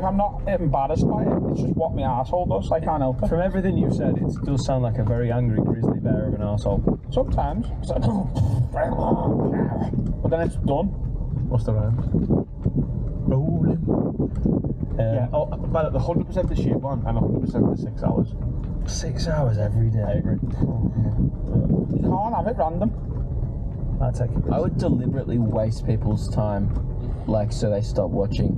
Like, I'm not embarrassed by it. It's just what my arsehole does. I can't help it. From everything you've said, it does sound like a very angry grizzly bear of an arsehole. Sometimes. But then it's done. What's the rhyme? Rolling. Yeah, about 100% the sheep one and 100% the 6 hours. 6 hours every day. I agree. You can't have it random. I take it. I would deliberately waste people's time, like, so they stop watching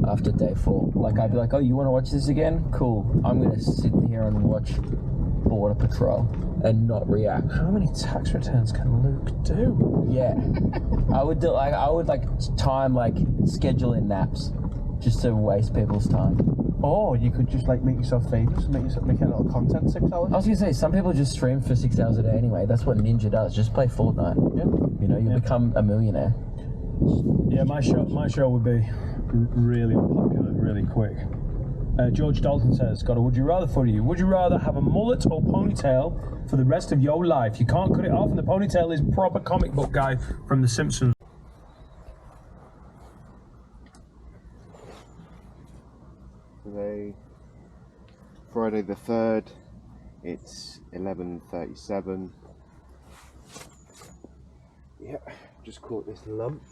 after day 4. Like, I'd be like, oh, you want to watch this again? Cool. I'm going to sit here and watch Border Patrol and not react. How many tax returns can Luke do? Yeah. I would schedule in naps just to waste people's time. Or you could just like make yourself famous and make a little content 6 hours. I was gonna say, some people just stream for 6 hours a day anyway. That's what Ninja does. Just play Fortnite. Yeah. You know, you become a millionaire. Yeah, my show would be really unpopular, really quick. George Dalton says, got a would you rather for you. Would you rather have a mullet or ponytail for the rest of your life? You can't cut it off, and the ponytail is proper comic book guy from The Simpsons. Today, Friday the 3rd, it's 11:37. Yeah, just caught this lump.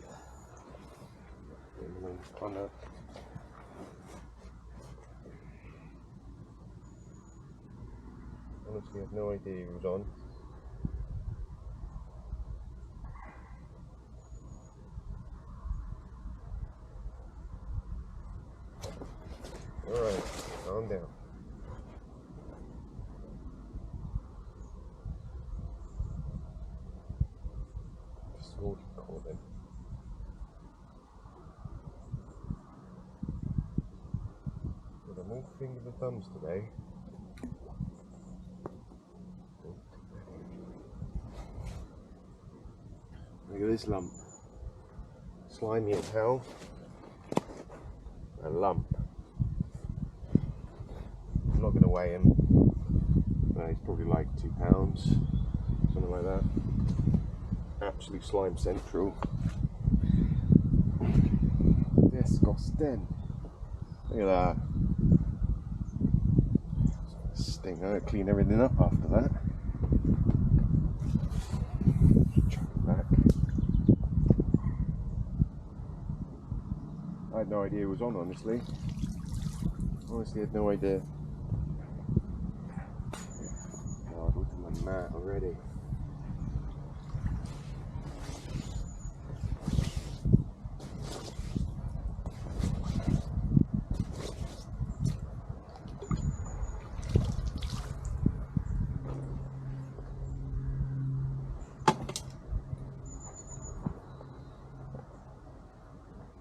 Honestly, I have no idea he was on. Alright, calm down. Just hold it, call him. With a more finger the thumbs today. Look at this lump. Slimy as hell. A lump. I'm not going to weigh him. He's probably like 2 pounds, something like that. Absolute slime central. Disgusting. Look at that. Sting. I'm going to clean everything up after that. Chuck it back. I had no idea it was on, honestly. Honestly, I had no idea. God, look at my mat already.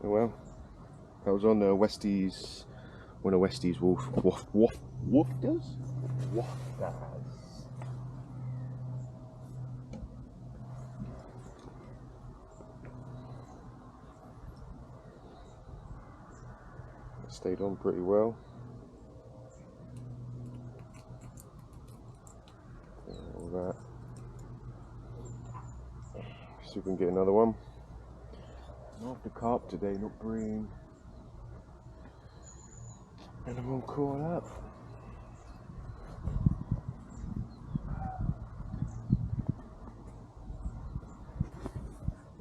Oh well, that was on Westies, one of Westies woofers? It stayed on pretty well. All that. See if we can get another one. Not after carp today, not bream. And I'm all caught up.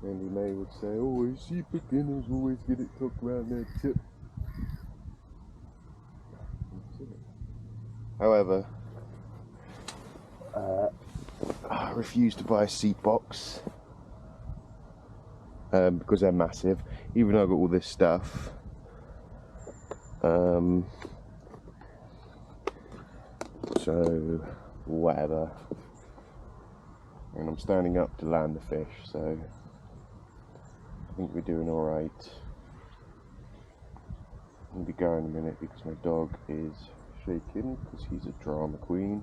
Andy May would say, always see beginners, always get it tucked around their tip. However, I refuse to buy a seat box. Because they're massive, even though I've got all this stuff. So, whatever. And I'm standing up to land the fish, so I think we're doing alright. I'm going to be going in a minute because my dog is shaking because he's a drama queen.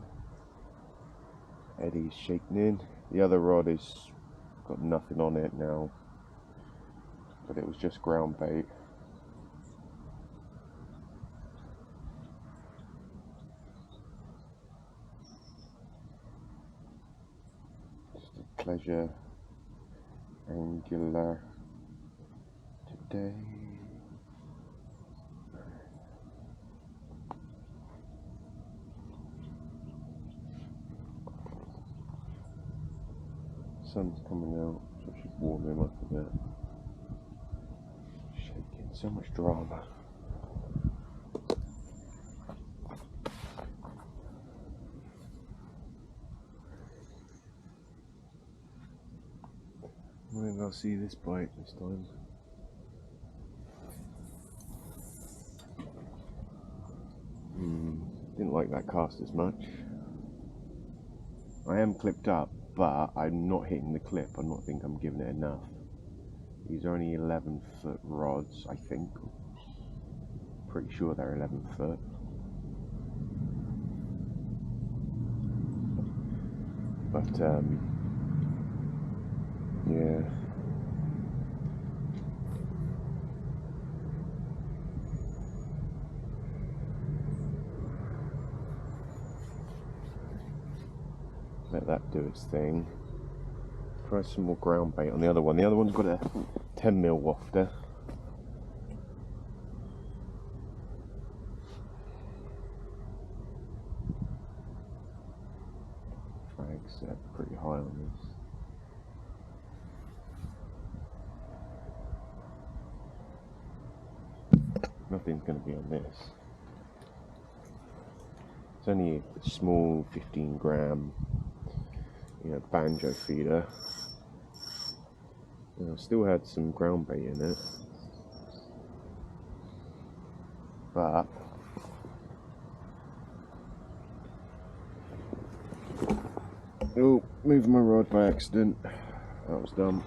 Eddie's shaking in. The other rod is got nothing on it now. But it was just ground bait. Just a pleasure angular today. sun's coming out, so I should warm him up a bit. Shaking, so much drama. I think I'll see this bite this time. Didn't like that cast as much. I am clipped up, but I'm not hitting the clip. I don't think I'm giving it enough. These are only 11-foot rods, I think. Pretty sure they're 11 foot. But yeah. Let that do its thing. Try some more ground bait on the other one. The other one's got a 10mm wafter. Drag's set pretty high on this. Nothing's going to be on this. It's only a small 15-gram, banjo feeder. And I still had some ground bait in it, but oh, moved my rod by accident. That was dumb.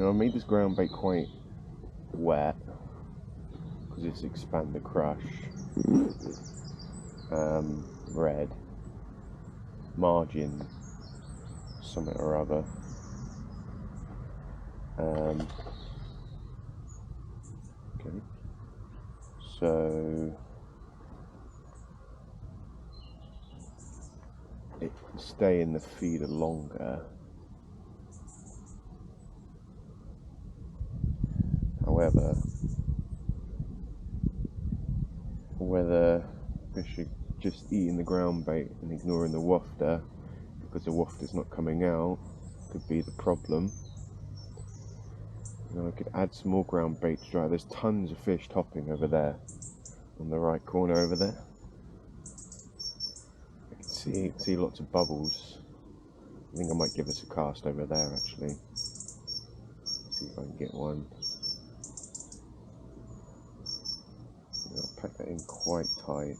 I made this ground bait quite wet because it's Expand Crush, red, margin, something or other. Okay, so it can stay in the feeder longer. However, whether fish are just eating the ground bait and ignoring the wafter because the wafter's not coming out could be the problem. I could add some more ground bait to dry. There's tons of fish topping over there, on the right corner over there. I can see lots of bubbles. I think I might give this a cast over there actually. See if I can get one. I'll pack that in quite tight.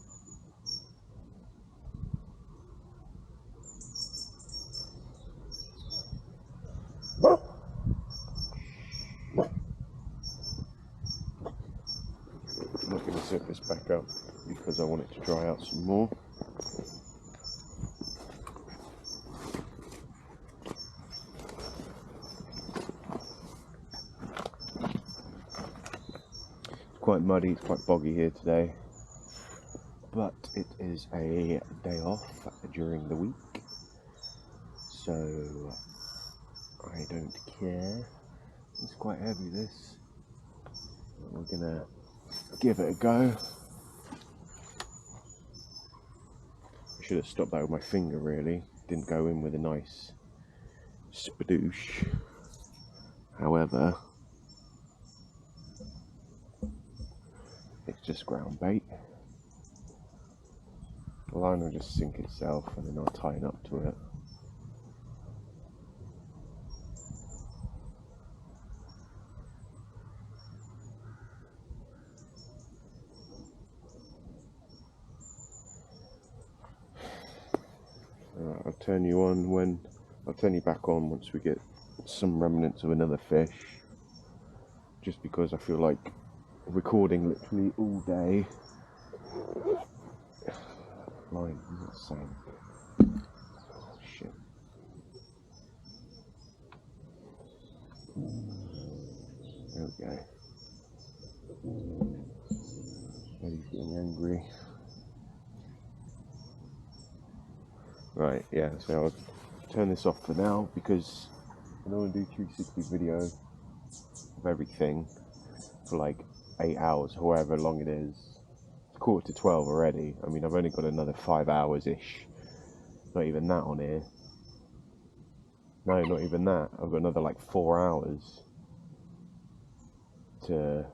I'm not going to zip this back up because I want it to dry out some more. Quite muddy, it's quite boggy here today, but it is a day off during the week, so I don't care. It's quite heavy, this. We're gonna give it a go. I should have stopped that with my finger, really. Didn't go in with a nice spadoosh. However, it's just ground bait. The line will just sink itself and then I'll tighten up to it. I'll turn you on when I'll turn you back on once we get some remnants of another fish, just because I feel like recording literally all day. Line, not saying. Oh shit. There we go. Eddie's getting angry. Right, yeah, so I'll turn this off for now because I don't want to do 360 video of everything for like 8 hours, however long it is. It's 11:45 already. I mean, I've only got another 5 hours-ish. Not even that on here. No, not even that. I've got another like 4 hours to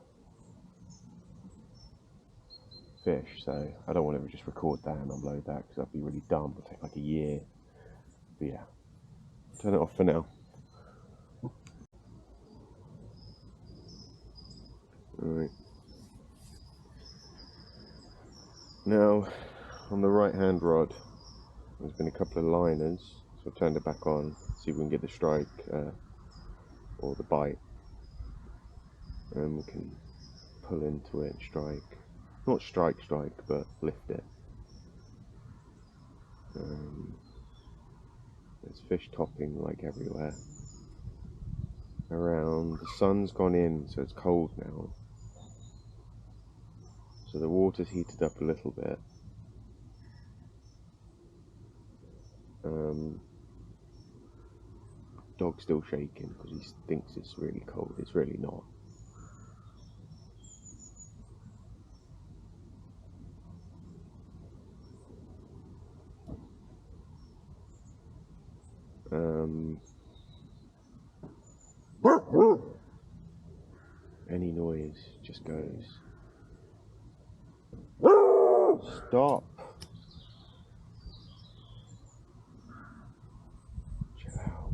fish, so I don't want to just record that and upload that because that'd be really dumb. It'd take like a year. But yeah, turn it off for now. Alright. Now, on the right hand rod, there's been a couple of liners, so I've turned it back on, see if we can get the strike or the bite, and we can pull into it and strike. Not strike, but lift it. There's fish topping like everywhere. Around, the sun's gone in, so it's cold now. So the water's heated up a little bit. Dog's still shaking because he thinks it's really cold. It's really not. Any noise just goes. Stop. Chill out.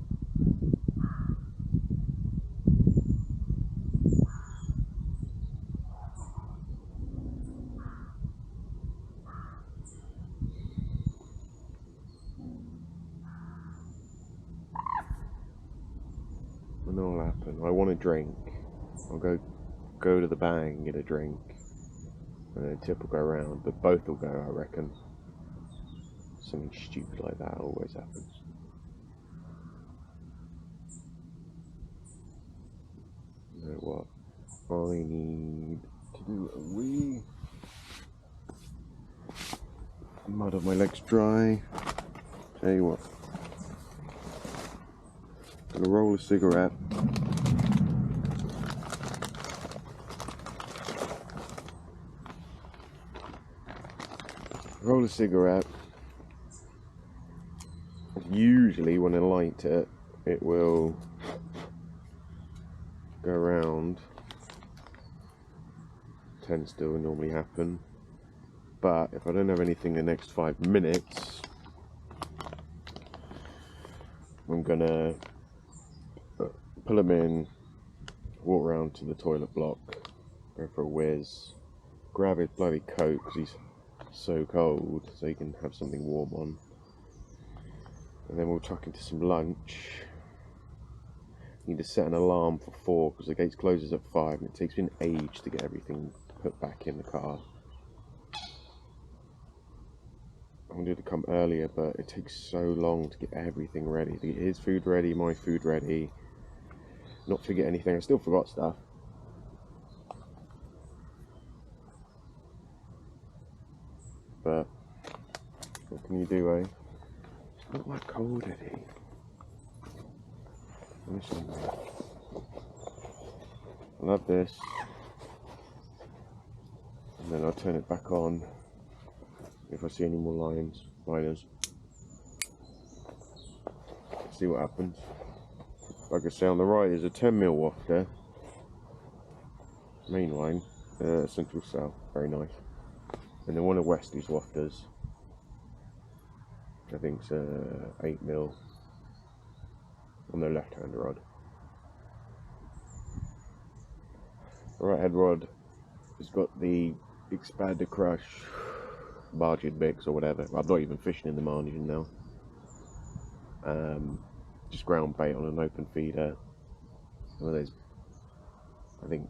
I know what'll happen. I want a drink. I'll go to the bag and get a drink, and then Tip will go around, but both will go, I reckon. Something stupid like that always happens. You know what? I need to do a wee. Mud on my legs dry. Tell you what. I'm gonna roll a cigarette. Roll a cigarette. Usually when I light it, it will go around. Tends to normally happen. But if I don't have anything in the next 5 minutes, I'm gonna pull him in, walk around to the toilet block, go for a whiz, grab his bloody coat because he's so cold, so he can have something warm on, and then we'll tuck into some lunch. Need to set an alarm for 4 because the gates closes at 5 and it takes me an age to get everything put back in the car. I wanted to come earlier, but it takes so long to get everything ready, to get his food ready, my food ready, not forget anything. I still forgot stuff. But what can you do, eh? It's not that cold, Eddie. Listen, I love this. And then I'll turn it back on if I see any more liners. See what happens. Like I say, on the right is a 10mm wafter. Main line, central south, very nice. And then one of Westy's wafters, I think it's 8mm on the left hand rod. The right hand rod has got the expander crush margin mix or whatever. I'm not even fishing in the margin now. Just ground bait on an open feeder. One of those, I think,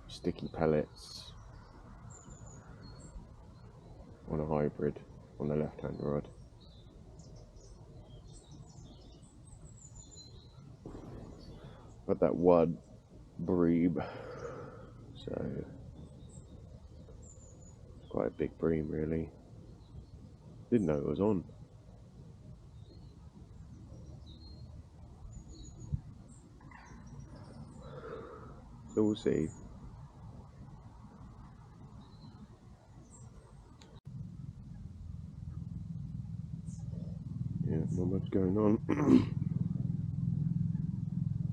sticky pellets on a hybrid on the left hand rod. Got that one bream, so quite a big bream really. Didn't know it was on. So we'll see. Yeah, not much going on.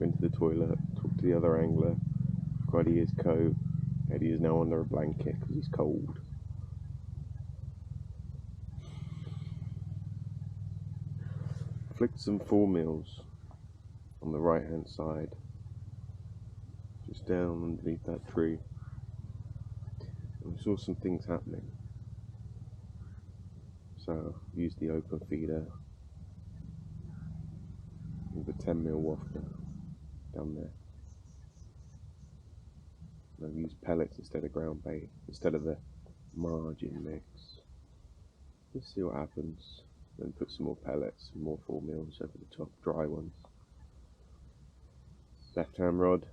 Went to the toilet, talked to the other angler, got his coat. Eddie is now under a blanket because he's cold. Flicked some 4 mils on the right hand side, just down underneath that tree, and we saw some things happening. So used the open feeder with a 10 mil wafter down there. And I've used pellets instead of ground bait, instead of the margin mix. Let's see what happens. Then put some more pellets, some more 4 mils over the top, dry ones. Left hand rod,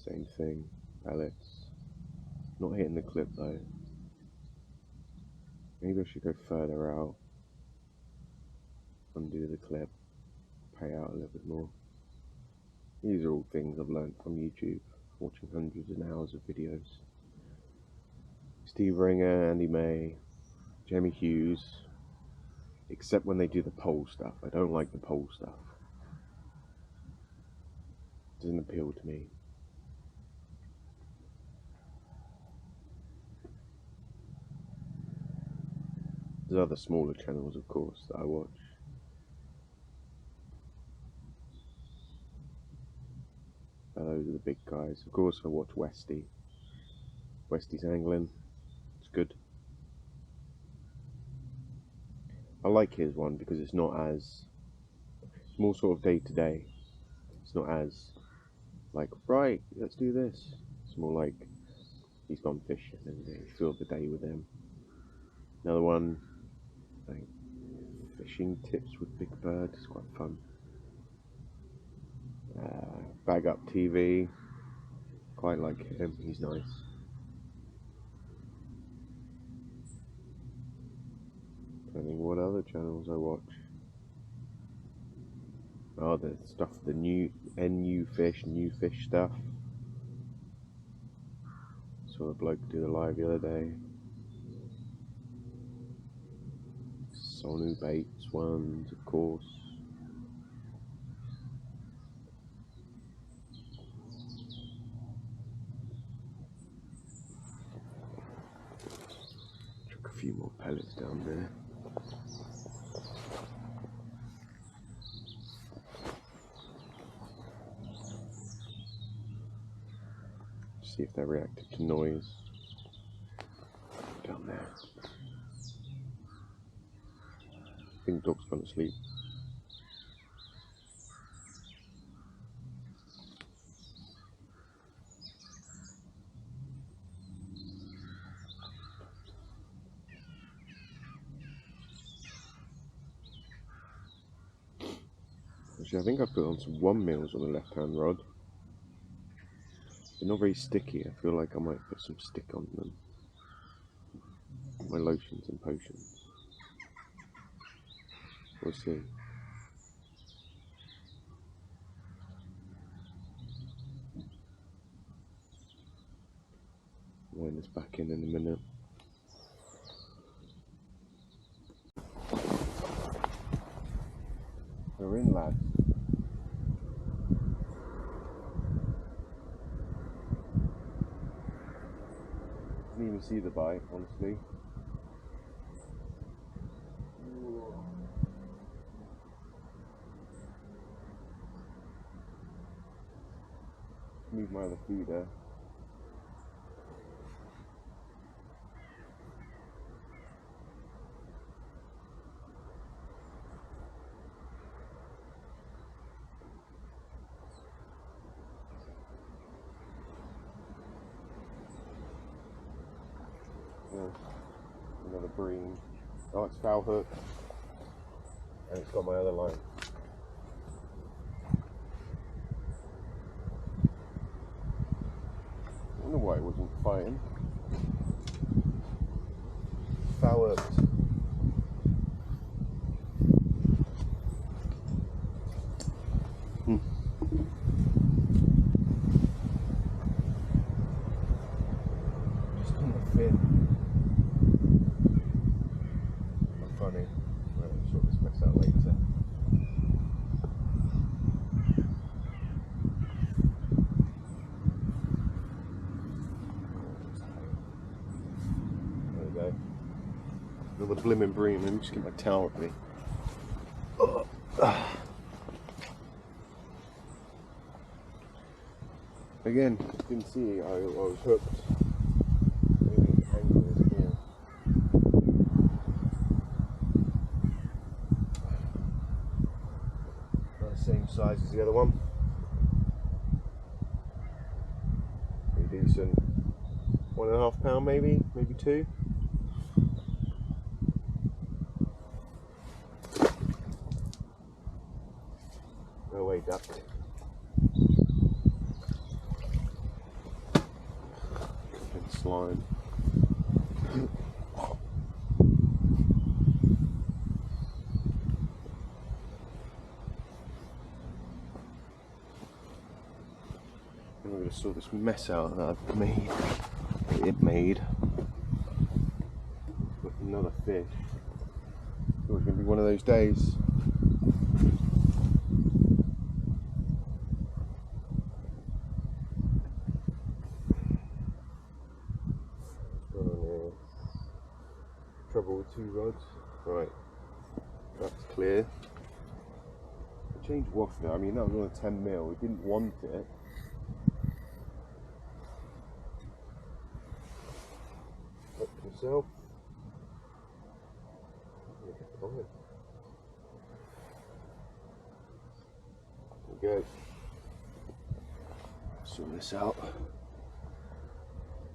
same thing, pellets. Not hitting the clip though. Maybe I should go further out, undo the clip, pay out a little bit more. These are all things I've learned from YouTube, watching hundreds of hours of videos. Steve Ringer, Andy May, Jamie Hughes, except when they do the pole stuff. I don't like the pole stuff. It doesn't appeal to me. There's other smaller channels, of course, that I watch. Those are the big guys. Of course, I watch Westy. Westy's angling. It's good. I like his one because it's not as, it's more sort of day to day. It's not as like, right, let's do this. It's more like he's gone fishing and he filled the day with him. Another one, like fishing tips with Big Bird. It's quite fun. Bag Up TV. Quite like him. He's nice. I think what other channels I watch. Oh, the stuff, the new new fish stuff. Saw a bloke do a live the other day. Sonu Baits ones, of course. Chuck a few more pellets down there. See if they're reactive to noise. Down there. I think the dog's gone to sleep. Actually, I think I put on some 1 mils on the left hand rod. They're not very sticky. I feel like I might put some stick on them. My lotions and potions. We'll see. Wind this back in a minute. We're in, lads. Didn't even see the bite, honestly. Move my other feeder. Another bream. Oh, it's foul hook. And it's got my other line. I wonder why it wasn't fighting. Foul hooked. the blimmin' bream. Let me just get my towel with me. Again, didn't see I was hooked. Maybe the angle is here. About the same size as the other one. Pretty decent. 1.5 pound maybe 2. No way, duck. Slime. I'm going to sort this mess out that I've made. It made. With another fish. It's going to be one of those days. Trouble with 2 rods. Right, that's clear. Change wafter. I mean, that was on a 10 mil. We didn't want it. Look yourself. There we go. Sort this out.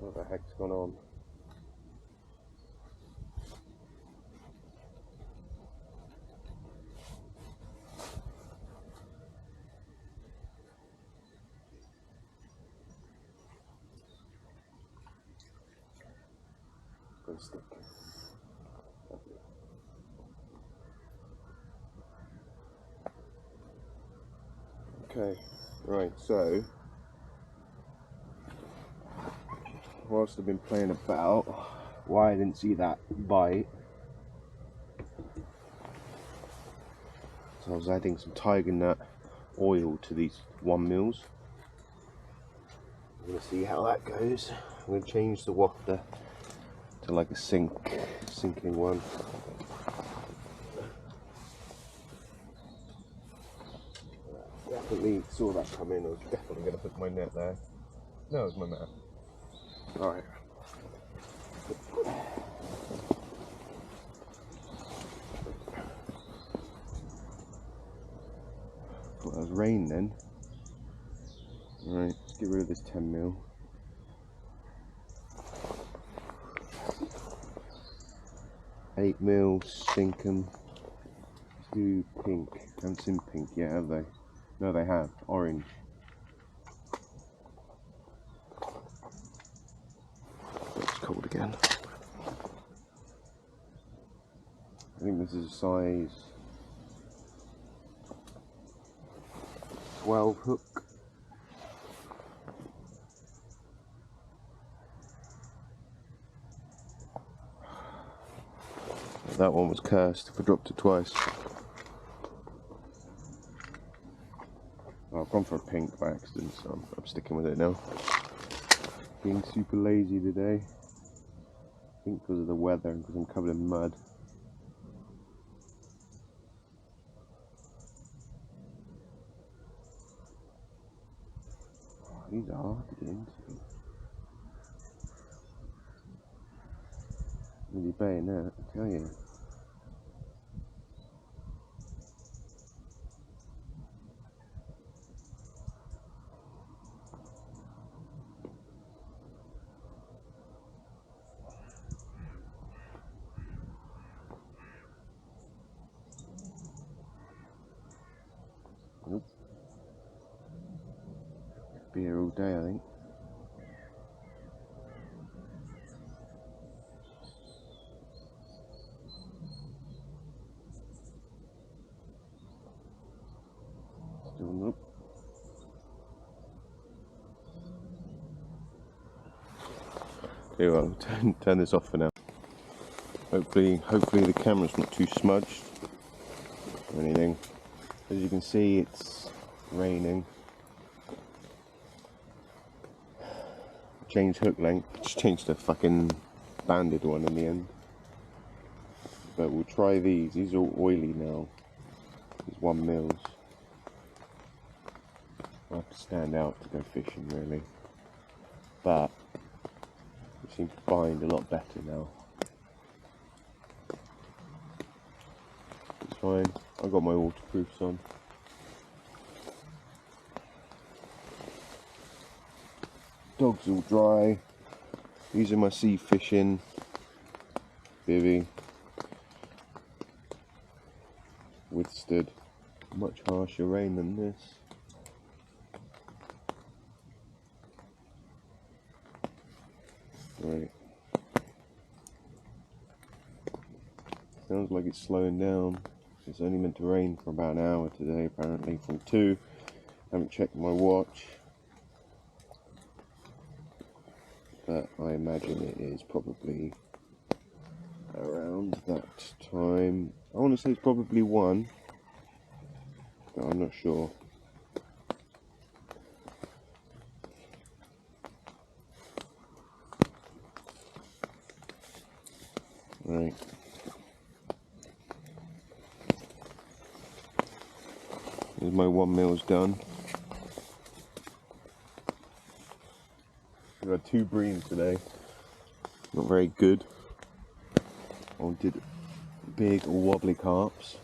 What the heck's gone on? Stick. Okay, right, so whilst I've been playing about, why I didn't see that bite, so I was adding some tiger nut oil to these 1 mils. I'm going to see how that goes. I'm going to change the wafter to like a sinking one. Definitely saw that come in. I was definitely going to put my net there. No, it's my net. Alright. Thought that was rain then. Alright, let's get rid of this 10 mil. Eight mil, sink 'em. 2 pink. Haven't seen pink yet, have they? No, they have. Orange. It's cold again. I think this is a size 12 hook. That one was cursed if I dropped it twice. Well, I've gone for a pink by accident, so I'm sticking with it now. Being super lazy today. I think because of the weather and because I'm covered in mud. Oh, these are hard to get into. Really baiting that, I tell you. Nope. Be here all day, I think. Still nope. Okay, well, turn this off for now. Hopefully the camera's not too smudged or anything. As you can see, it's raining. Changed hook length. Just changed the fucking banded one in the end. but we'll try these. These are all oily now. These 1 mils. I have to stand out to go fishing really, but we seem to find a lot better now. It's fine. I've got my waterproofs on. Dog's all dry. These are my sea fishing bivvy. Withstood much harsher rain than this. Right. Sounds like it's slowing down. It's only meant to rain for about an hour today, apparently from 2. Haven't checked my watch, but I imagine it is probably around that time. I want to say it's probably 1, but I'm not sure. Right. Here's my 1 mils done. We had 2 breams today. Not very good. I wanted big wobbly carps,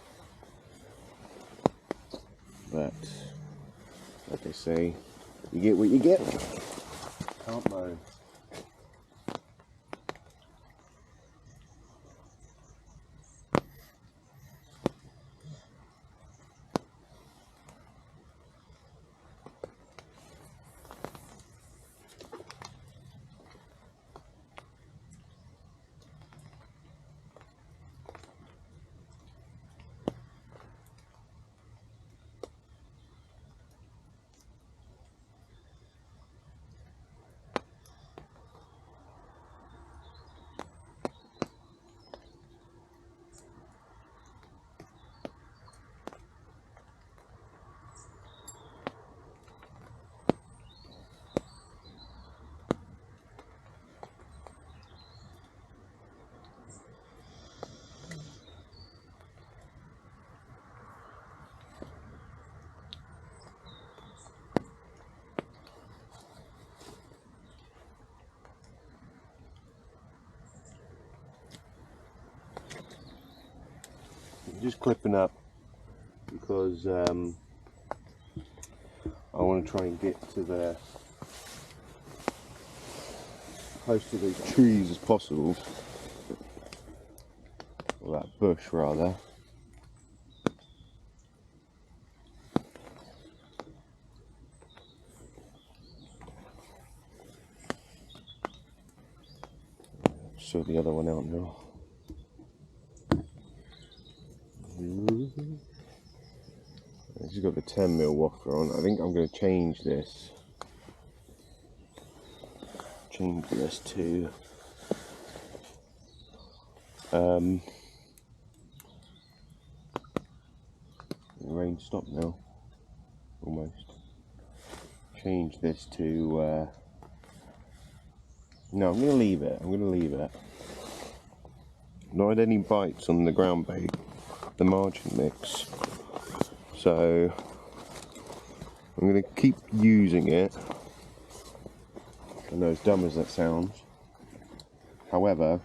but like I say, you get what you get. Can't moan. Just clipping up because I want to try and get to the close to these trees as possible, or that bush rather. Sort the other one out now. This has got the 10 mil wafter on. I think I'm going to change this. Change this to rain stopped now, almost. Change this to no, I'm going to leave it. I'm going to leave it. Not had any bites on the ground bait, the margin mix. So I'm going to keep using it. I know, as dumb as that sounds. However,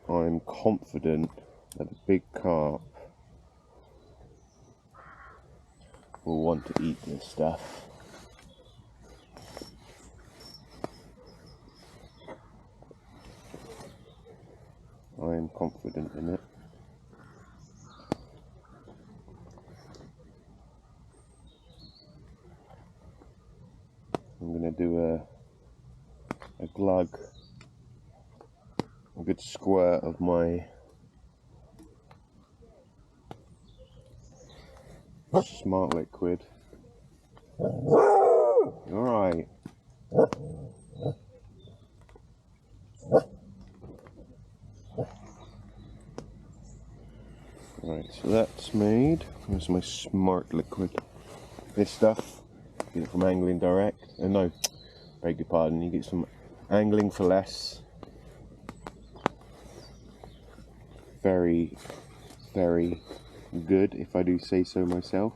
I'm confident that a big carp will want to eat this stuff. I am confident in it. I'm going to do a glug, a good squirt of my smart liquid. Alright. Right, so that's made. There's my smart liquid. This stuff, get it from Angling Direct. No, beg your pardon, you get some Angling for Less. very, very good, if I do say so myself.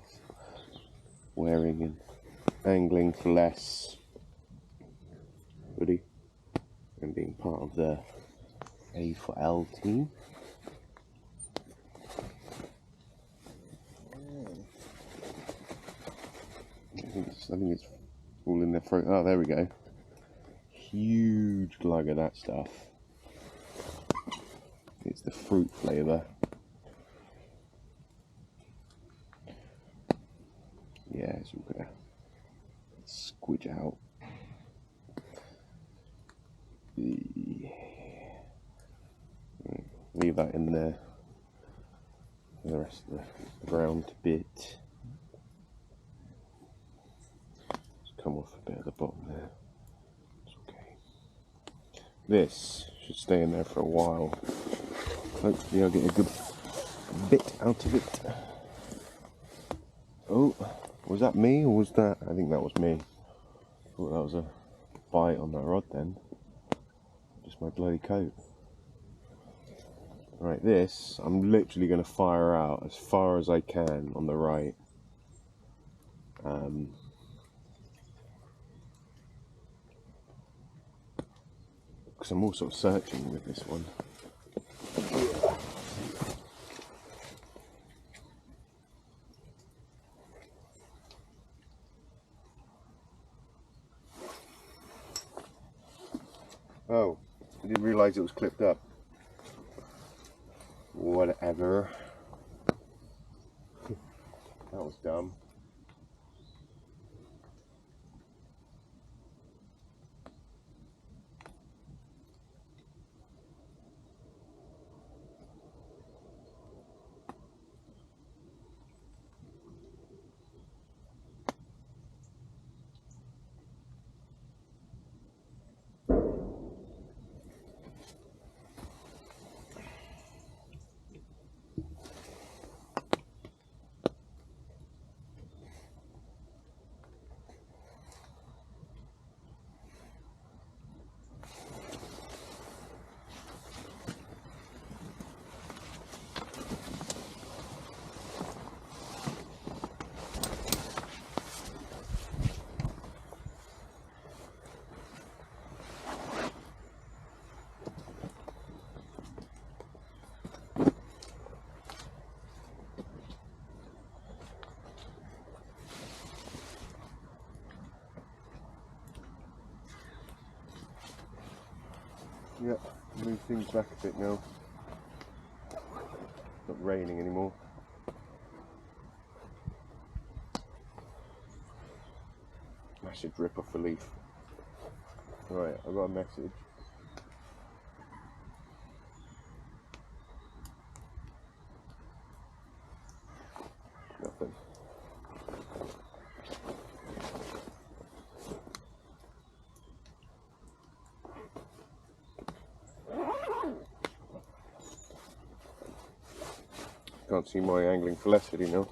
Wearing an angling for less hoodie and being part of the A4L team. I think it's all in their throat. Oh, there we go. Huge glug of that stuff. It's the fruit flavour. Yeah, so we're gonna squidge out leave that in there for the rest of the ground bit. Come off a bit at the bottom there. It's okay. This should stay in there for a while. Hopefully I'll get a good bit out of it. Oh, was that me or was that? I think that was me. I thought that was a bite on that rod then. Just my bloody coat. Right, this I'm literally going to fire out as far as I can on the right. Because I'm also searching with this one. Oh, I didn't realise it was clipped up. Whatever. That was dumb. Yep, move things back a bit now. It's not raining anymore. I should rip off the leaf. Right, I've got a message. Nothing. Can't see my angling for less video now.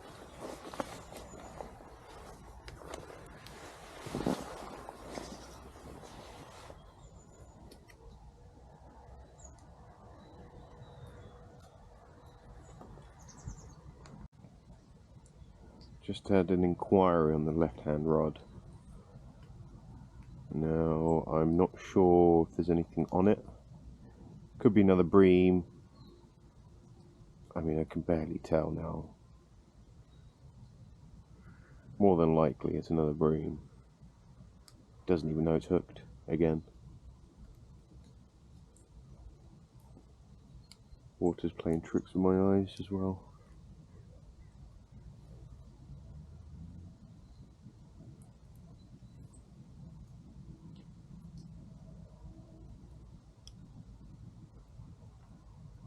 Just had an inquiry on the left-hand rod. Now, I'm not sure if there's anything on it. Could be another bream. I mean, I can barely tell now. More than likely it's another bream. Doesn't even know it's hooked again. Water's playing tricks with my eyes as well.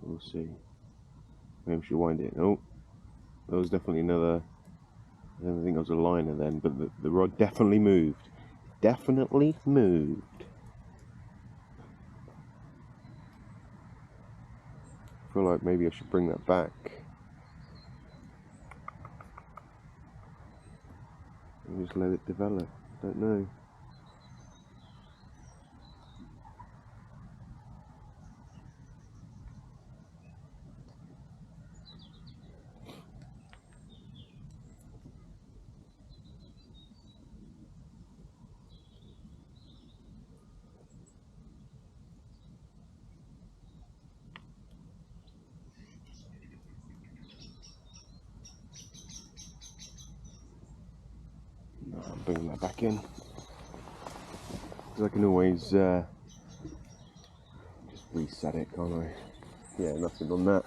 We'll see. Maybe I should wind it. Oh, that was definitely another. I don't think it was a liner then, but the rod definitely moved. Definitely moved. I feel like maybe I should bring that back. And just let it develop. I don't know. I'm bringing that back in. Because I can always just reset it, can't I? Yeah, nothing on that.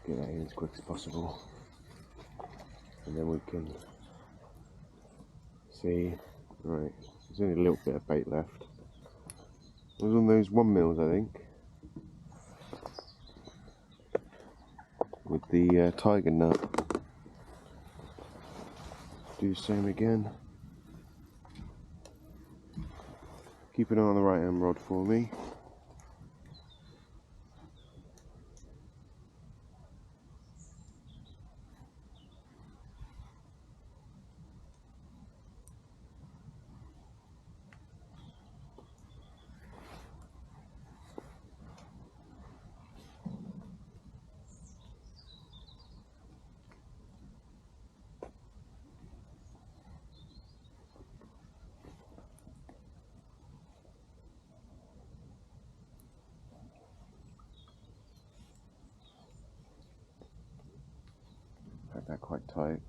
Get that in as quick as possible. And then we can see, right, there's only a little bit of bait left. It was on those 1 mils, I think. With the tiger nut. Do the same again. Keep an eye on the right hand rod for me. Pack that quite tight.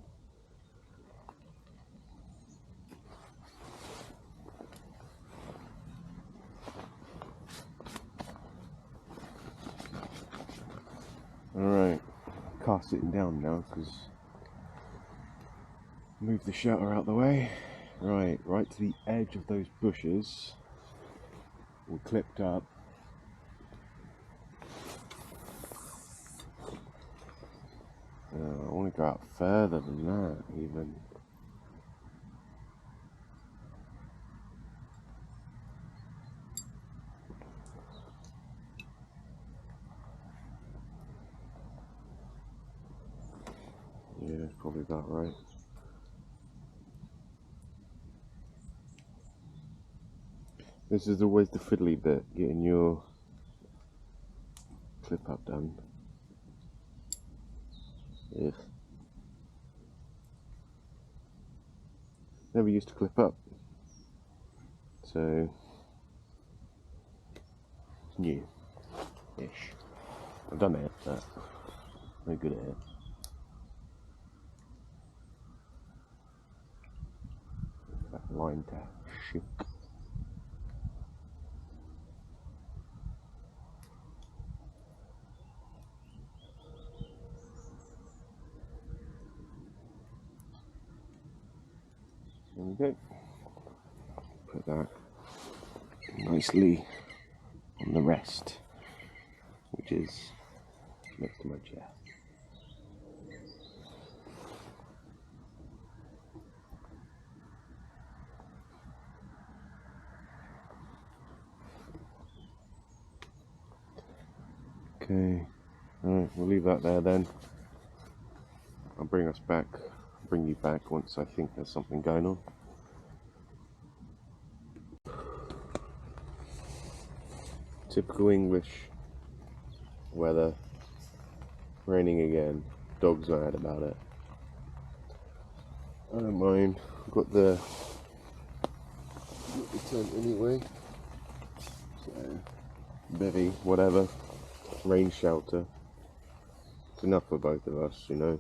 Alright, cast it down now because move the shutter out the way. Right to the edge of those bushes. We're clipped up. I want to go out further than that even. Yeah, probably about right. This is always the fiddly bit, getting your clip up done. Ugh. Never used to clip up, so it's new-ish. I've done it, but I'm not good at it. That line to shoot. There we go. Put that nicely on the rest, which is next to my chair. Okay, alright, we'll leave that there then. I'll bring you back once I think there's something going on. Typical English weather, raining again, dog's mad about it. I don't mind, I've got the tent anyway, so bevy, whatever, rain shelter, it's enough for both of us, you know.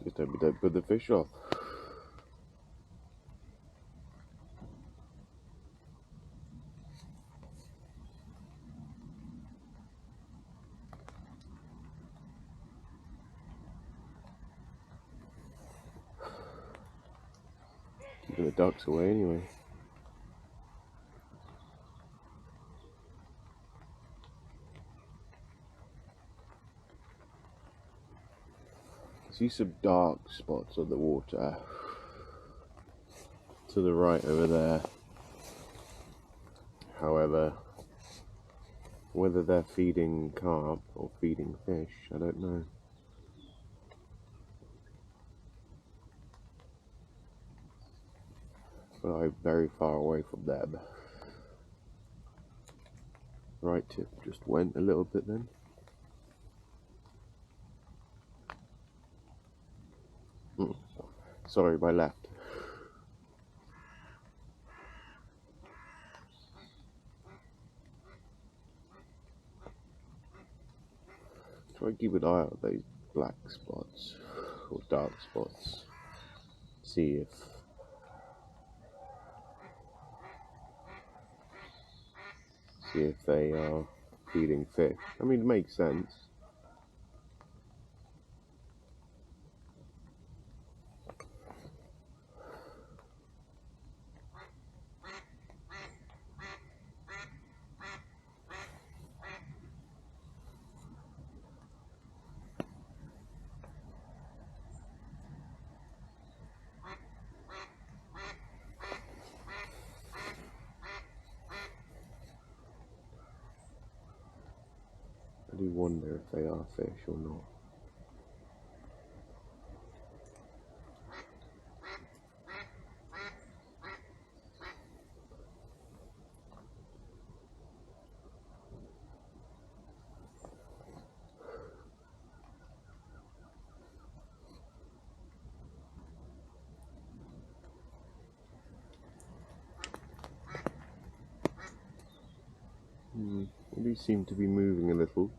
Just hope we don't put the fish off. Keeping the ducks away anyway. See some dark spots on the water to the right over there. However, whether they're feeding carp or feeding fish, I don't know. But I'm very far away from them. Right tip just went a little bit then. Sorry, my left. Try to keep an eye out those black spots or dark spots. See if they are feeding fish. I mean, it makes sense. I do wonder if they are fish or not. They do seem to be moving a little.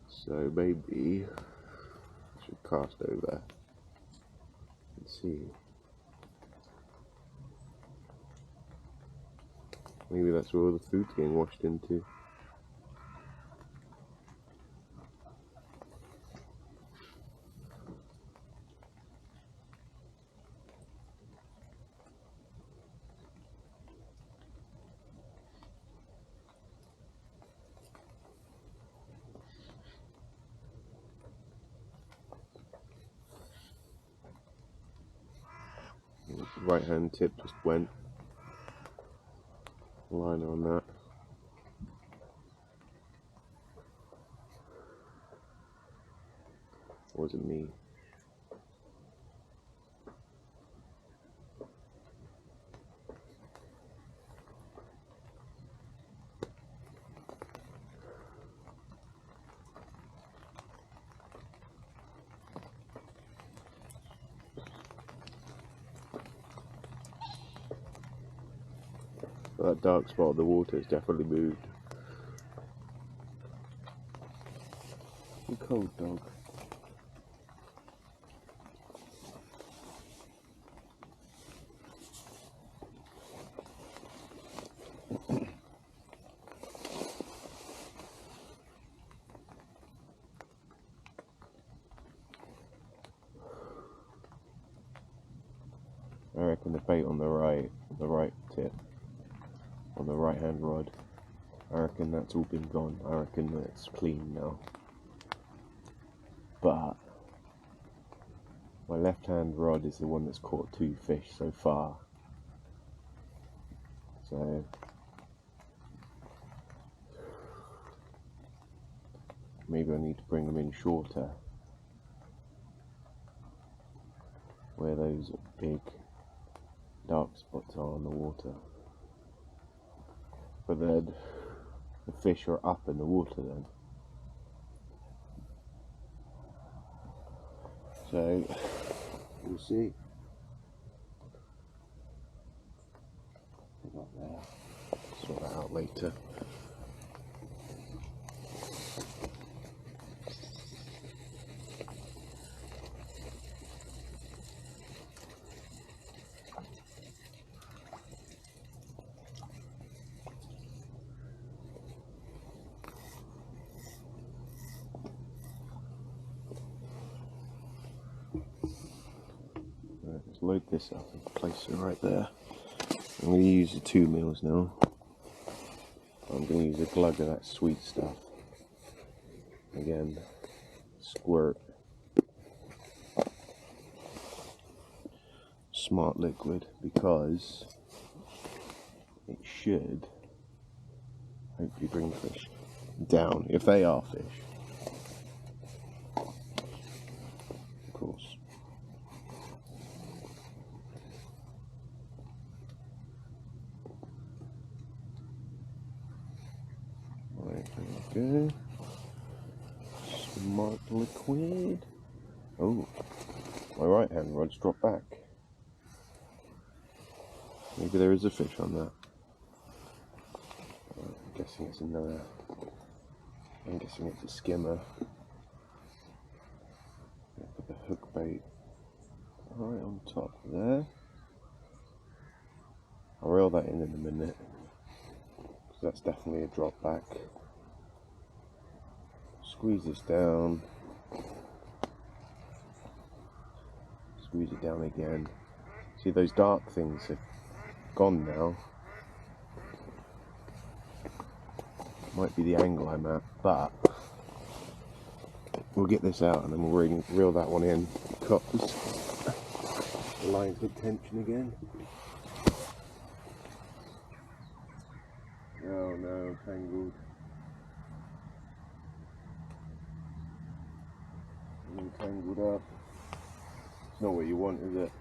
So maybe I should cast over and see. Maybe that's where all the food's getting washed into. Right hand tip just went. Liner on that. Wasn't me. That dark spot of the water has definitely moved. You cold dog. I reckon the bait on the right tip, on the right hand rod, I reckon that's all been gone. I reckon that's clean now. But my left hand rod is the one that's caught 2 fish so far. So maybe I need to bring them in shorter, where those big dark spots are on the water. But then the fish are up in the water then. So we'll see. Not there. Sort that out later. Let's load this up and place it right there. I'm going to use the 2 mils now. I'm going to use a glug of that sweet stuff. Again, squirt. Smart liquid, because it should hopefully bring fish down, if they are fish. Of course. Right, there we go. Smart liquid. Oh, my right hand rod's dropped back. Maybe there is a fish on that. Right, guessing it's another. I'm guessing it's a skimmer. Put the hook bait right on top there. I'll reel that in a minute, because that's definitely a drop back. Squeeze this down. Squeeze it down again. See, those dark things have gone now. Might be the angle I'm at, but we'll get this out and then we'll reel that one in, because the line's got tension again. Oh no, tangled. All tangled up. It's not what you want, is it?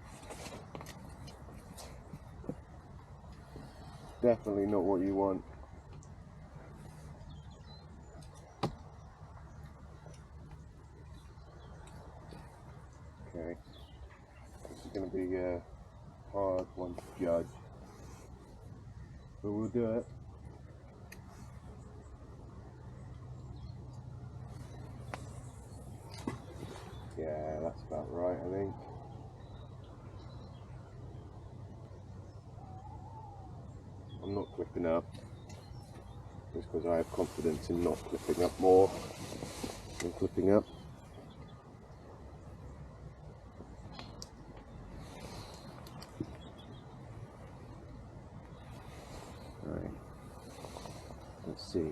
Definitely not what you want. Okay, this is going to be a hard one to judge, but we'll do it. Yeah, that's about right, I think. I'm not clipping up, just because I have confidence in not clipping up more than clipping up. Alright, let's see.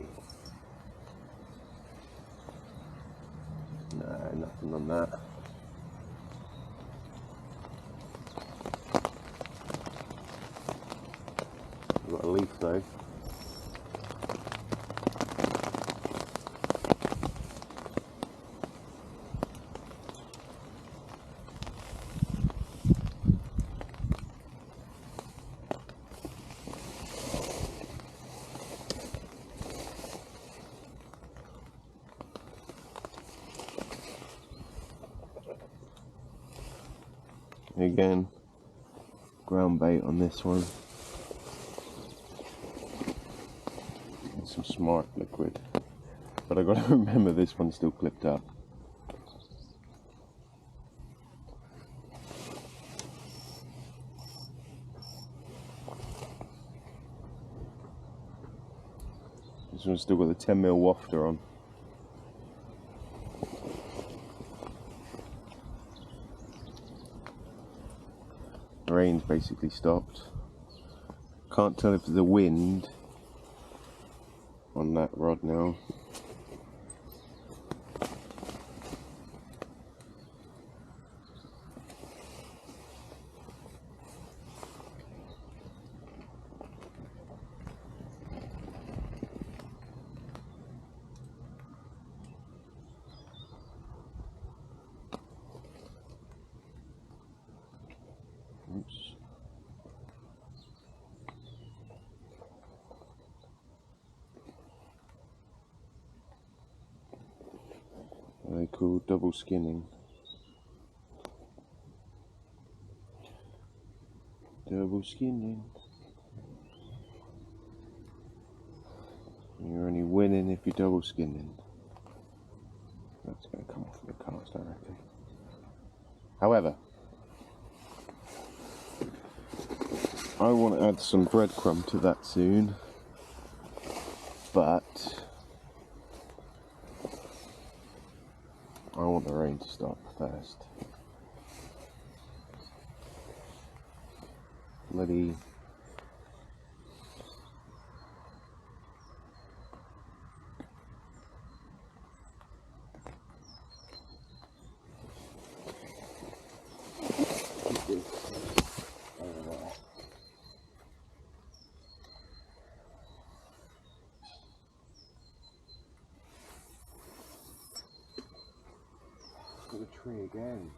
No, nothing on that. I've got a leaf though. Again, ground bait on this one. And some smart liquid. But I've got to remember this one's still clipped up. This one's still got the 10mm wafter on. The rain's basically stopped. Can't tell if there's a wind on that rod now. Oops. They call double skinning. Double skinning. You're only winning if you're double skinning. That's going to come off the cast, I reckon. However, I want to add some breadcrumb to that soon, but I want the rain to stop first. Bloody the tree again.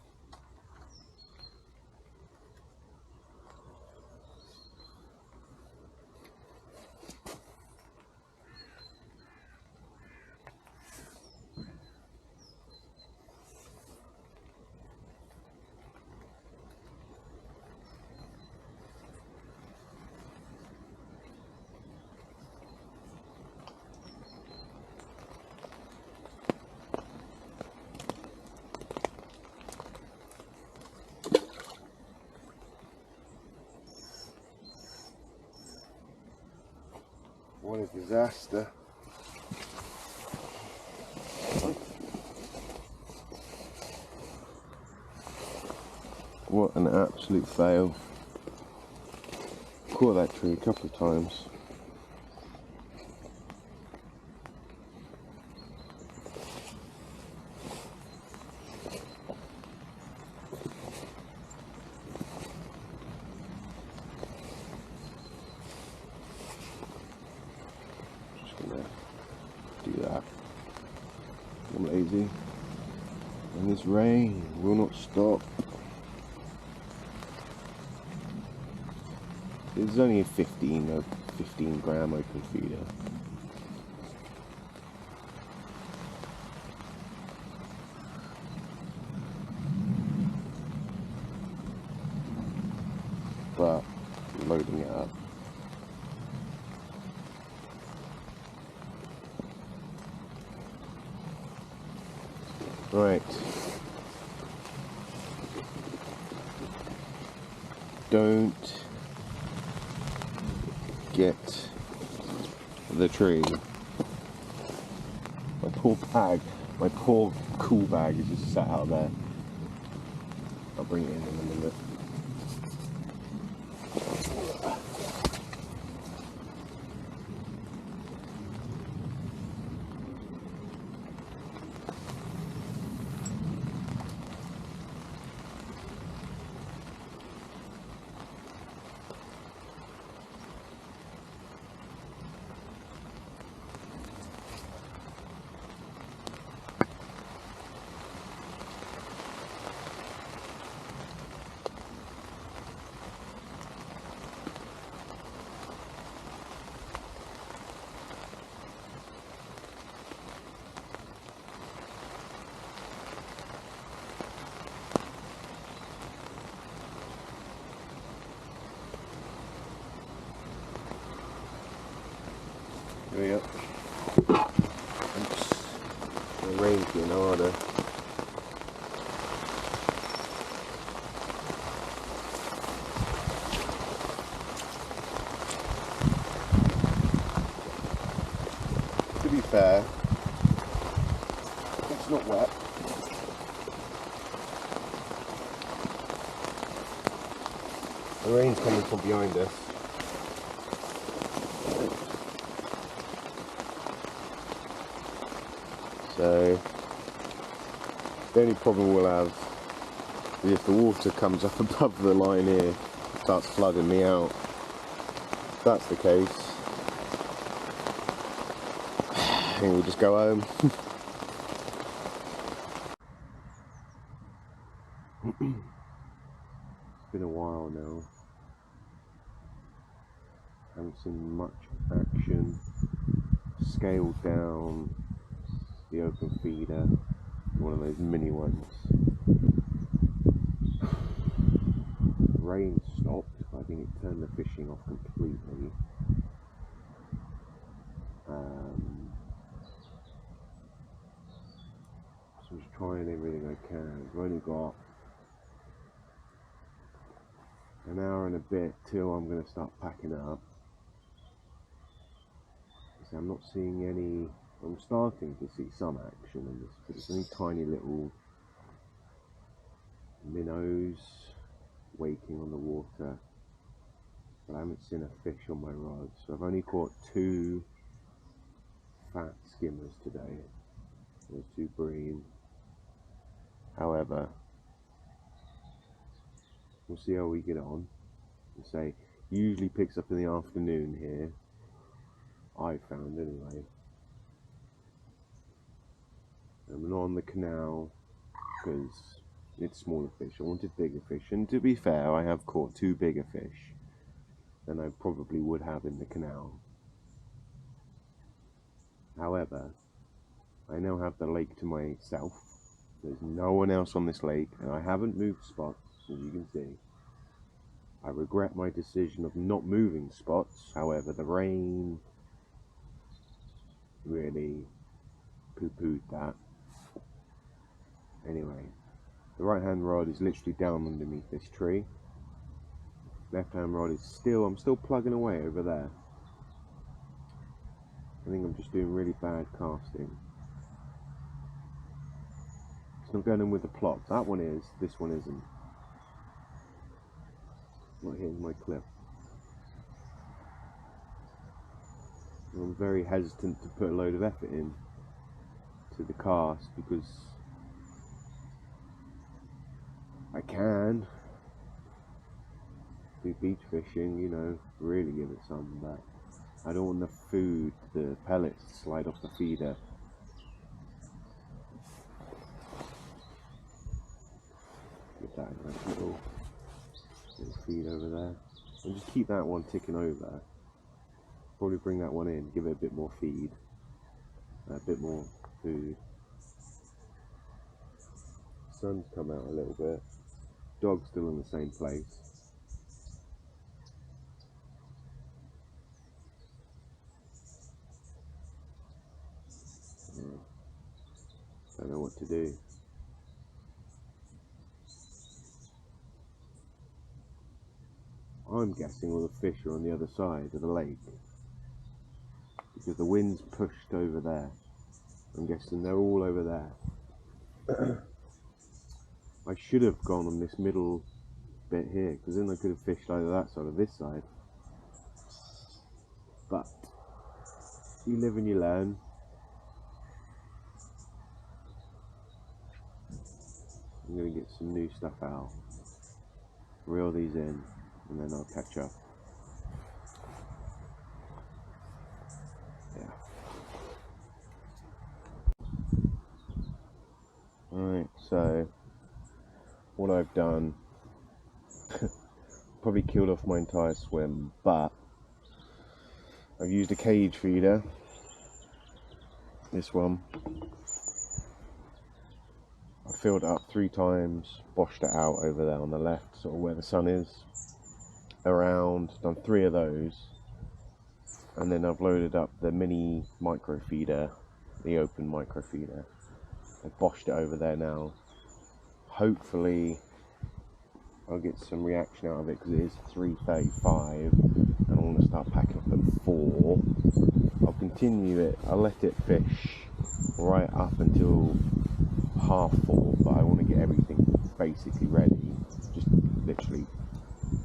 What a disaster. What an absolute fail. Caught that tree a couple of times. Just gonna do that. I'm lazy. And this rain will not stop. It's only a 15 gram open feeder. But loading it up. Right. Don't get the tree. My poor bag, my poor cool bag is just sat out there. I'll bring it in a minute. There we go. Oops. The rain's getting harder. To be fair, it's not wet. The rain's coming from behind us. So the only problem we'll have is if the water comes up above the line here, starts flooding me out. If that's the case, I think we'll just go home. It's been a while now. Haven't seen much action. Scaled down the open feeder, one of those mini ones. Rain stopped. I think it turned the fishing off completely. So I'm just trying everything I can. I've only got an hour and a bit till I'm going to start packing up. So I'm not seeing any. I'm starting to see some action in this, but it's only tiny little minnows waking on the water. But I haven't seen a fish on my rod, so I've only caught 2 fat skimmers today. There's 2 bream. However, we'll see how we get on. And say, usually picks up in the afternoon here. I found anyway. I'm not on the canal because it's smaller fish. I wanted bigger fish, and to be fair, I have caught 2 bigger fish than I probably would have in the canal. However, I now have the lake to myself. There's no one else on this lake, and I haven't moved spots, as you can see. I regret my decision of not moving spots. However, the rain really poo-pooed that. Anyway, the right hand rod is literally down underneath this tree. Left hand rod is I'm still plugging away over there. I think I'm just doing really bad casting. It's not going in with the plot. That one is, this one isn't. Not hitting my clip. I'm very hesitant to put a load of effort in to the cast because I can do beach fishing, you know, really give it some, but I don't want the food, the pellets to slide off the feeder. Get that nice little feed over there. And just keep that one ticking over. Probably bring that one in, give it a bit more feed, a bit more food. Sun's come out a little bit. Dog's still in the same place. Don't know what to do. I'm guessing all the fish are on the other side of the lake because the wind's pushed over there. I'm guessing they're all over there. I should have gone on this middle bit here because then I could have fished either that side or this side. But you live and you learn. I'm going to get some new stuff out, reel these in, and then I'll catch up. Yeah. Alright, so what I've done, probably killed off my entire swim, but I've used a cage feeder, this one. I filled it up 3 times, washed it out over there on the left, sort of where the sun is, around, done 3 of those, and then I've loaded up the mini micro feeder, the open micro feeder. I've washed it over there now. Hopefully I'll get some reaction out of it because it is 3:35 and I want to start packing up at 4. I'll continue it, I'll let it fish right up until 3:30, but I want to get everything basically ready. Just literally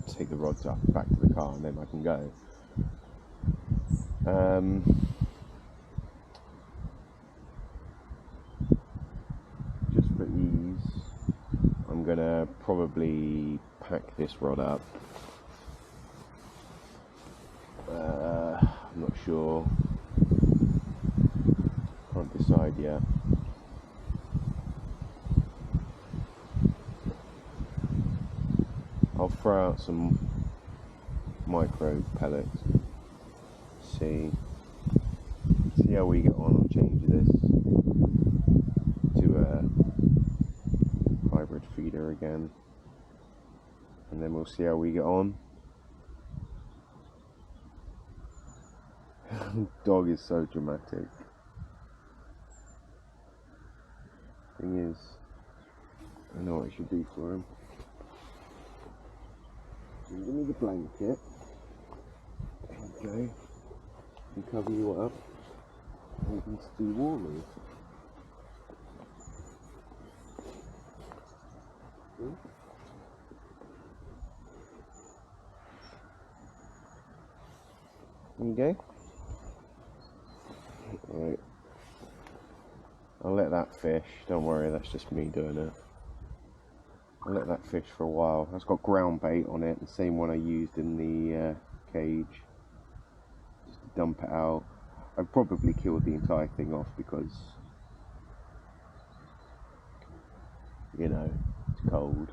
take the rods up back to the car and then I can go. Just for ease, I'm gonna probably pack this rod up. I'm not sure, can't decide yet. I'll throw out some micro pellets, see how we get on. I'll change this to a hybrid feeder again, and then we'll see how we get on. Dog is so dramatic. Thing is, I know what I should do for him. Give me the blanket. Okay. And cover you up. And you can stay warm. There you go. Right. I'll let that fish. Don't worry, that's just me doing it. I'll let that fish for a while. That's got ground bait on it, the same one I used in the cage. Just to dump it out. I've probably killed the entire thing off because, you know, it's cold.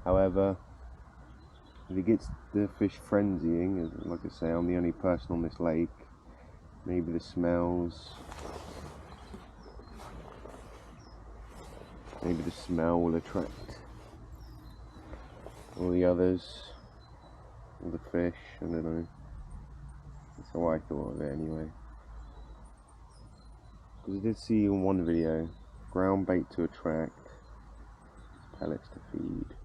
However, if it gets the fish frenzying, like I say, I'm the only person on this lake. Maybe the smells. Maybe the smell will attract all the others, all the fish, I don't know. That's how I thought of it anyway. Because I did see in one video, ground bait to attract, pellets to feed.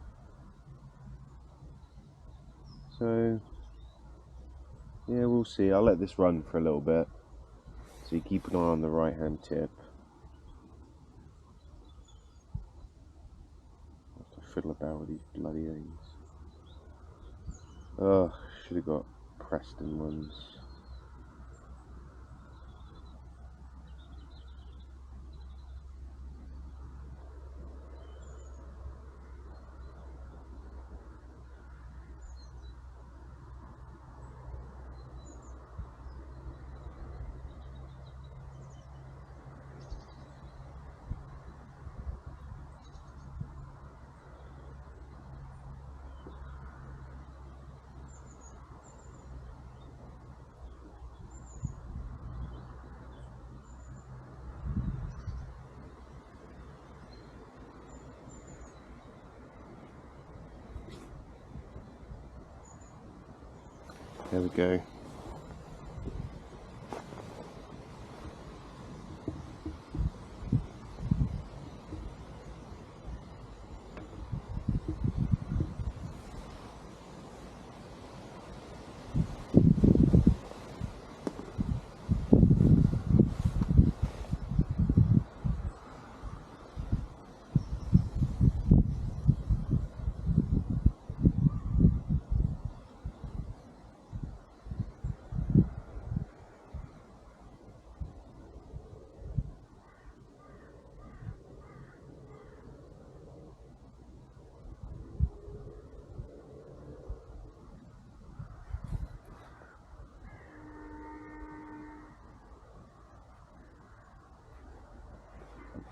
So, Yeah, we'll see. I'll let this run for a little bit. So you keep an eye on the right hand tip. I have to fiddle about with these bloody things. Oh, should have got Preston ones. There we go.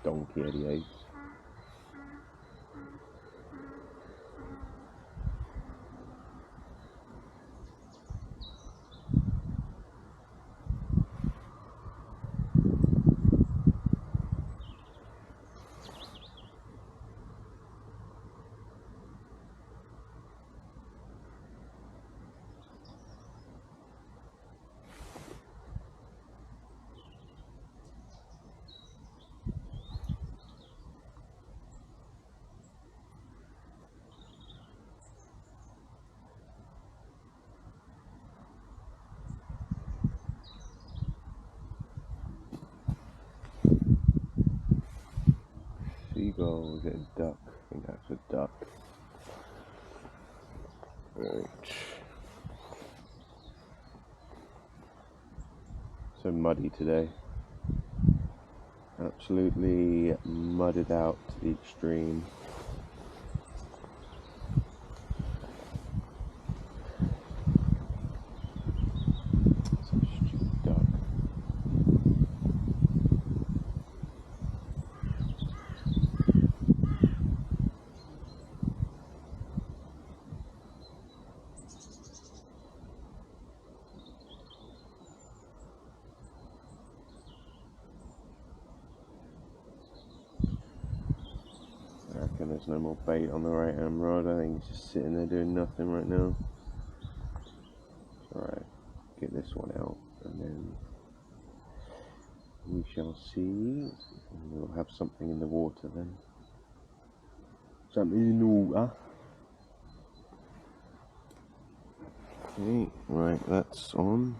Donkey 88. Seagull, is it a duck? I think that's a duck. Right. So muddy today. Absolutely mudded out to the extreme. There's no more bait on the right hand rod. I think it's just sitting there doing nothing right now. Alright, get this one out and then we shall see. We'll have something in the water then. Something in the water. Okay, right, that's on.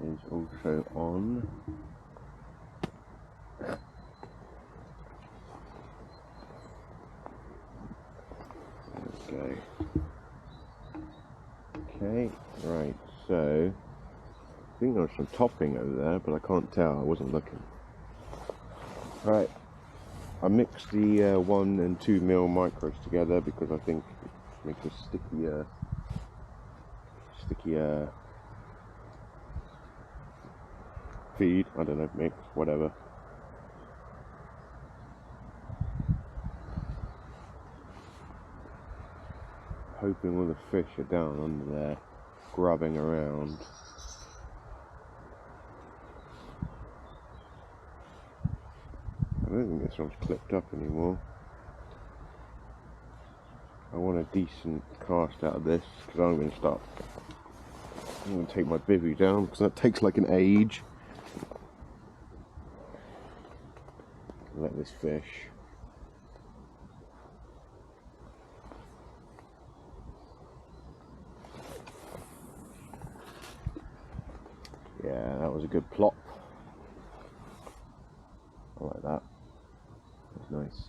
Is also on. Okay. Okay, right, so I think there's some topping over there, but I can't tell, I wasn't looking. Right, I mixed the 1 and 2 mil micros together because I think it makes a stickier feed, I don't know, mix, whatever. Hoping all the fish are down under there, grubbing around. I don't think this one's clipped up anymore. I want a decent cast out of this because I'm going to take my bivvy down because that takes like an age. let this fish. Yeah, that was a good plop. I like that. That's nice.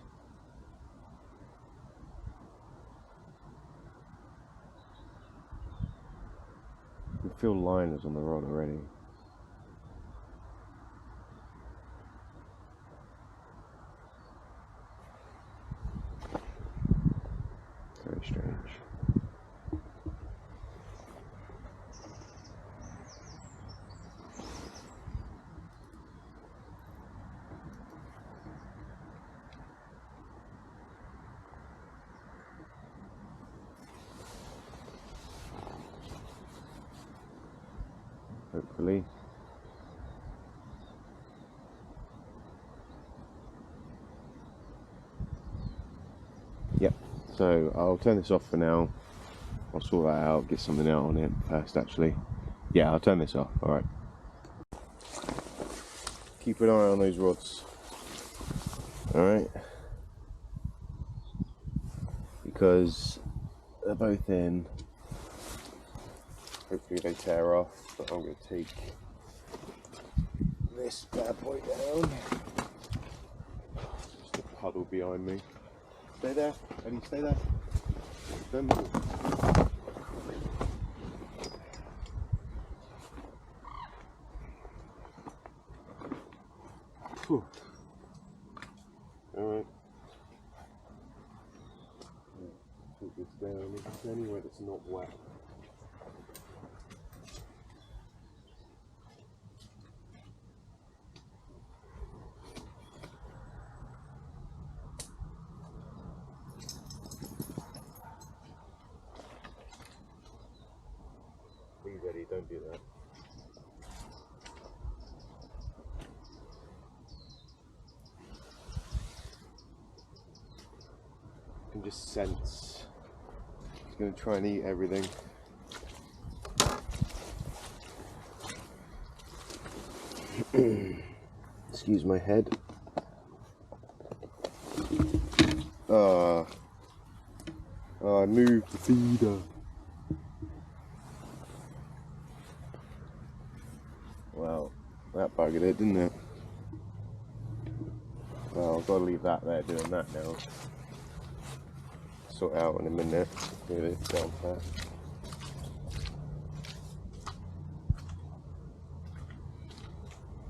I can feel liners on the rod already. Very strange. Hopefully. Yep, so I'll turn this off for now. I'll sort that out, get something out on it first actually. Yeah, I'll turn this off, alright. Keep an eye on those rods. Alright. Because they're both in. Hopefully they tear off, but I'm going to take this bad boy down. Just a puddle behind me. Stay there, Eddie, stay there. Don't move. Alright. Put this down, it's anywhere that's not wet. Please, Eddie, don't do that. I can just sense he's going to try and eat everything. Excuse my head. I moved the feeder. Well, that buggered it, didn't it? Well, I've got to leave that there doing that now. Sort it out in a minute. Get it down flat.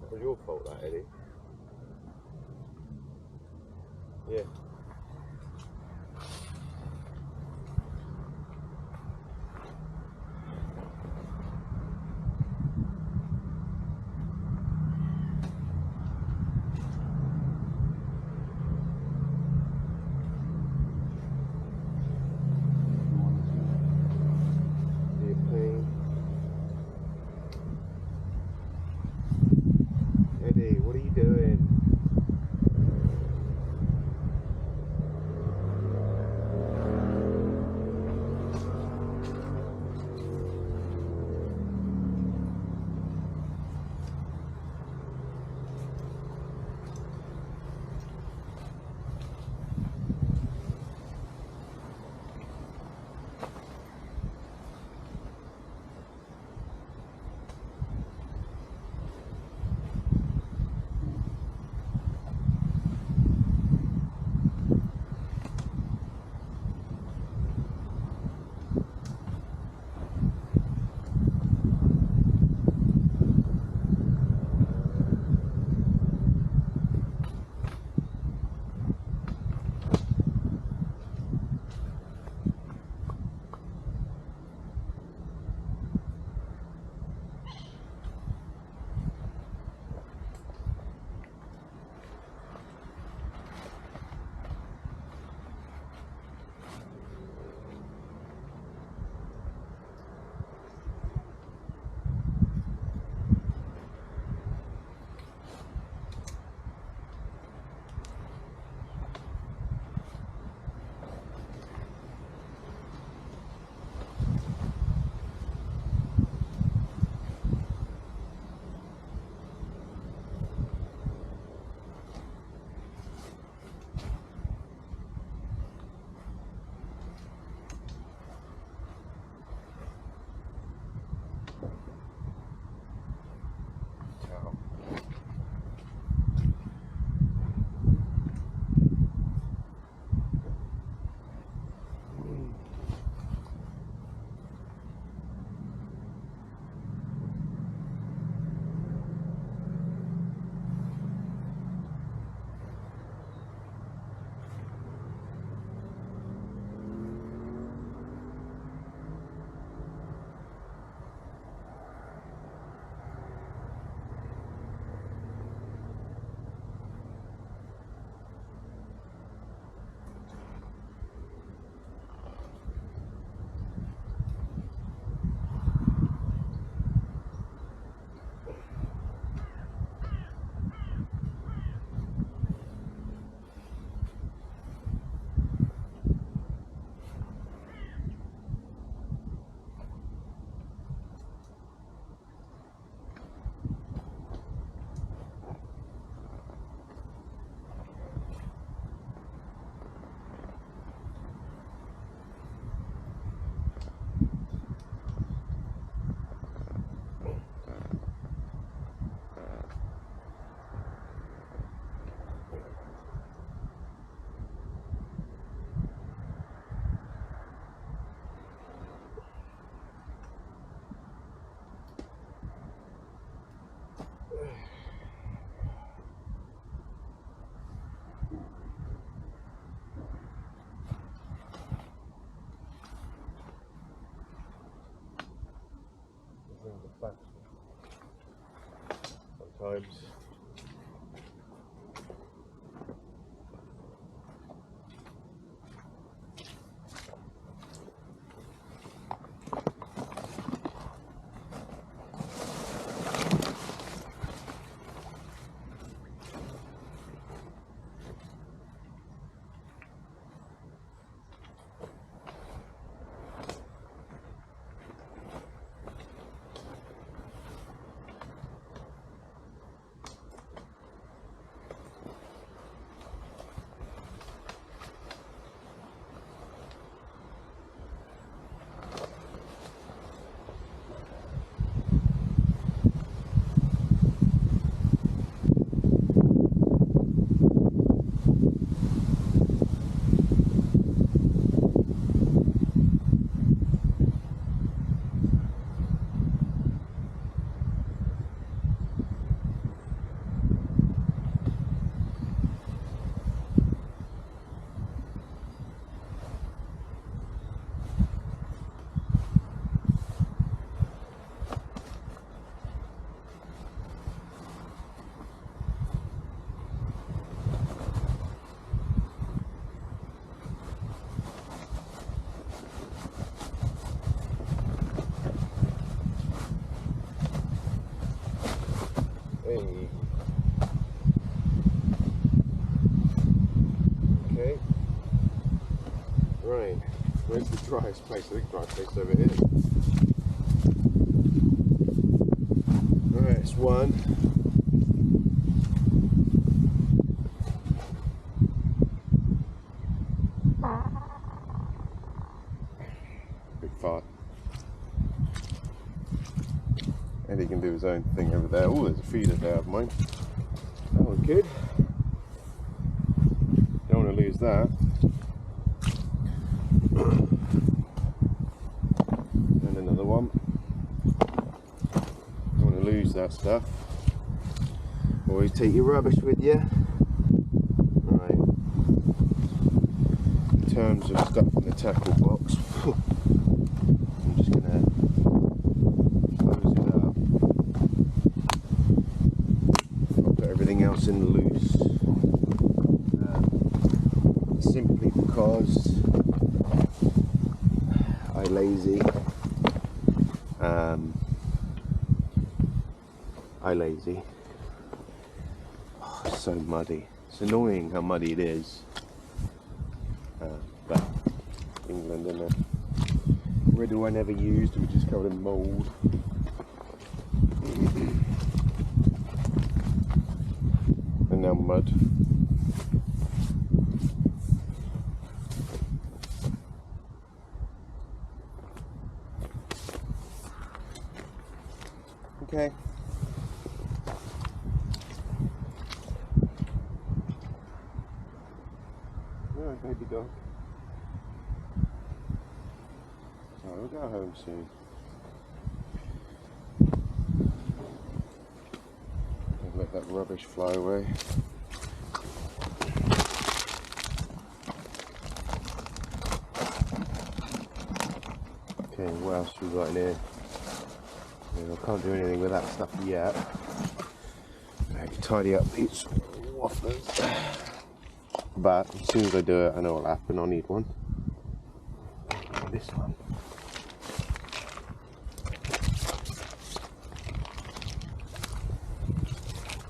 That was your fault, that, Eddie. Yeah. Eddie, what are you doing? times. Okay. Right. Where's the driest place? I think the driest place is over here. Alright, it's one. Big fart. And he can do his own thing over there. Oh, there's a feeder there of mine. That was good. Don't want to lose that. And another one. Don't want to lose that stuff. Always take your rubbish with you. Right. In terms of stuff in the tackle box, I'm just going to close it up. I'll put everything else in loose. Simply because I lazy. Oh, it's so muddy. It's annoying how muddy it is. But England, isn't it? Riddle I never used, which is covered in mould. And now mud. Okay. Alright, baby dog. So we'll go home soon. I'll let that rubbish fly away. Okay, what else we got in here? I can't do anything with that stuff yet. I can tidy up these wafflers. But as soon as I do it, I know what'll happen. I'll need one. This one.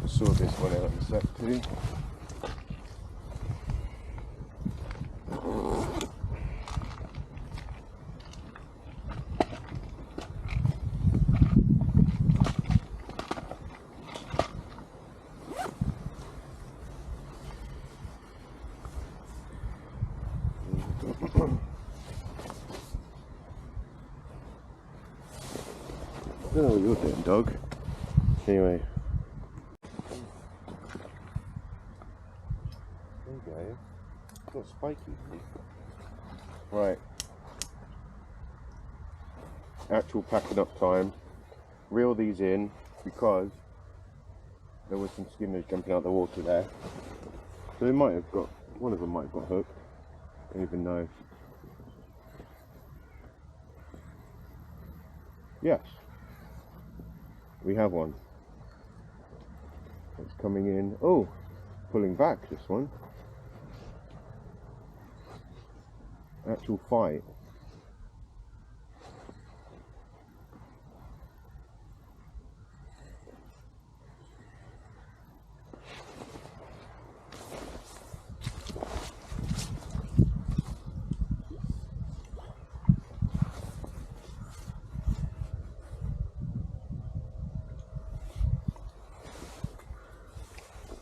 I'll sort this one out in a sec too. I don't know what you're doing, dog. Anyway. There you go. It's not spiky. Right. Actual packing up time. Reel these in because there was some skimmers jumping out of the water there. So they might have got, one of them might have got hooked. I don't even know. Yes. We have one. It's coming in. Oh, pulling back this one. Actual fight.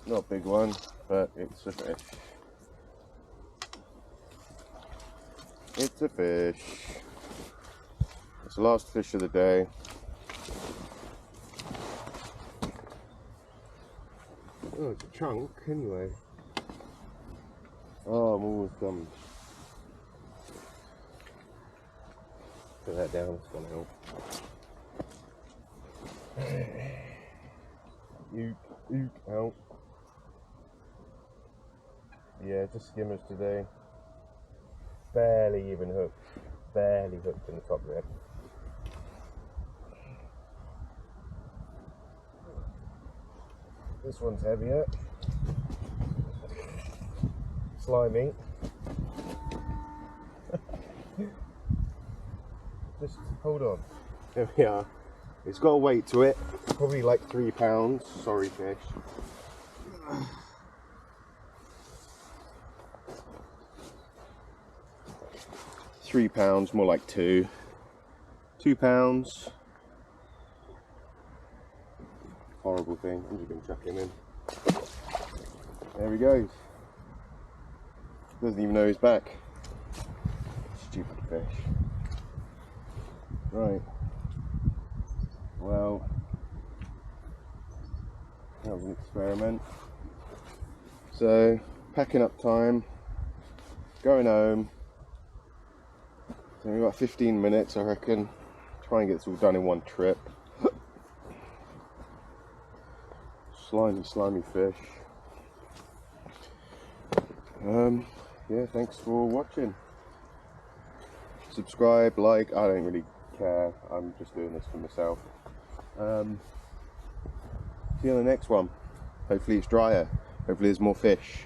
Not a big one, but it's a fish. It's a fish. It's the last fish of the day. Oh, it's a chunk anyway. Oh, I'm almost done. Put that down, it's gonna help. Out. Yeah, just skimmers today. Barely even hooked. Barely hooked in the top rib. This one's heavier. Slimy. Just hold on. There we are. It's got a weight to it. Probably like 3 pounds. Sorry, fish. 3 pounds, more like 2. 2 pounds. Horrible thing. I'm just going to chuck him in. There he goes. Doesn't even know he's back. Stupid fish. Right. Well, that was an experiment. So, packing up time. Going home. So we've got 15 minutes, I reckon. Try and get this all done in one trip. Slimy fish. Yeah, thanks for watching. Subscribe, like, I don't really care. I'm just doing this for myself. See you on the next one. Hopefully it's drier. Hopefully there's more fish.